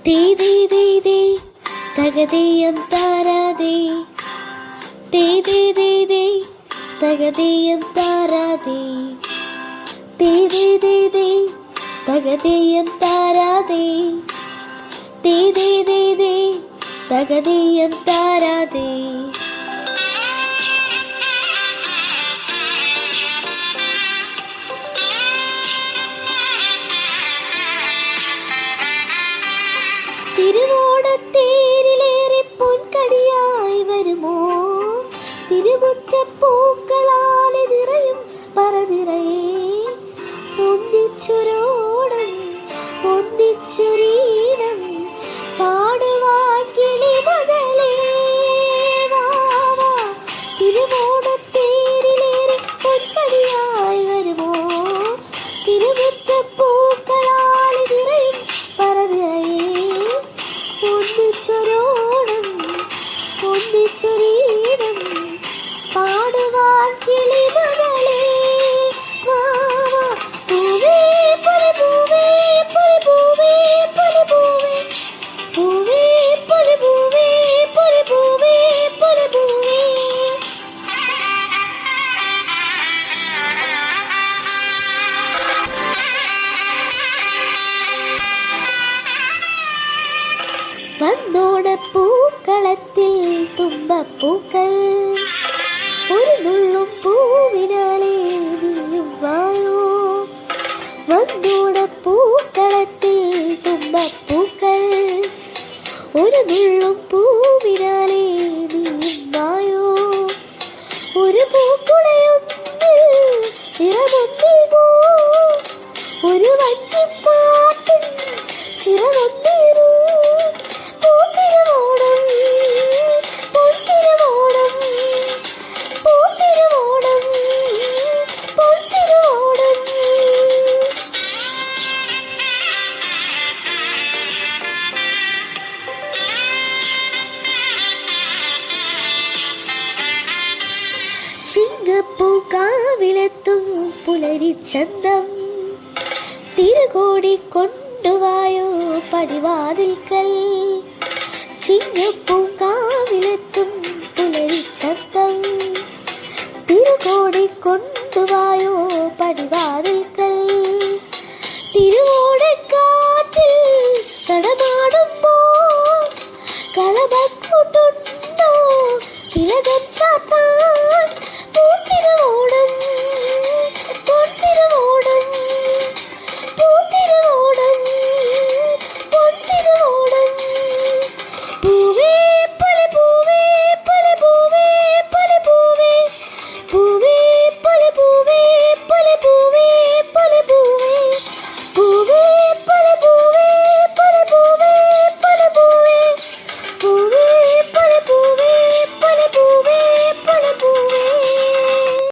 ദേ ദേ ദേ ദേ തകതേയം താരാദേ ദേ ദേ ദേ ദേ തകതേയം താരാദേ ദേ ദേ ദേ ദേ തകതേയം താരാദേ ദേ ദേ ദേ ദേ തകതേയം താരാദേ തിരുവോണത്തേരിലേറെ പൊൻകടിയായി വരുമോ തിരുമുറ്റപ്പൂക്കളാലെ നിറയും പറനിറയെ ഒന്നിച്ചൊരോണം ഒന്നിച്ചൊരീണം പാടുവാൻ കിളിമകളേ വാ വാ തിരുവോണത്തേരിലേറെ പൊൻകടിയായി വരുമോ തിരുമുറ്റപ്പൂക്കളാലെ നിറയും പറനിറയെ ഒന്നിച്ചൊരോണം ഒന്നിച്ചൊരീണം പാടുവാൻ കിളിമകളേ വാ വാ പൂവേ പൊലിപൂവേ പൊലിപൂവേ പൊലിപൂവേ പൂവേ പൊലിപൂവേ പൊലിപൂവേ പൊലിപൂവേ വന്നോണപ്പൂക്കളത്തിൽ തുമ്പപ്പൂക്കൾ ഒരു നുള്ളും പൂവിനാലേ നീയും വായോ വന്നോണപ്പൂക്കളത്തിൽ തുമ്പപ്പൂക്കൾ ഒരു നുള്ളും പൂവിനാലേ നീയും വായോ ഒരു പൂക്കുടയൊന്നിൽ നിറമൊന്നേകോ ഒരു വഞ്ചിപ്പാട്ടിൻ ചിറകൊന്നേറൂ ചിങ്ങപ്പൂക്കാവിലെത്തും പുലരിച്ചന്തം തിരുകോടി കൊണ്ടുവായോ പടിവാതിൽക്കൽ ചിങ്ങപ്പൂക്കാവിലെത്തും പുലരിച്ചന്തം തിരുകോടി കൊണ്ടുവായോ പടിവാതിൽ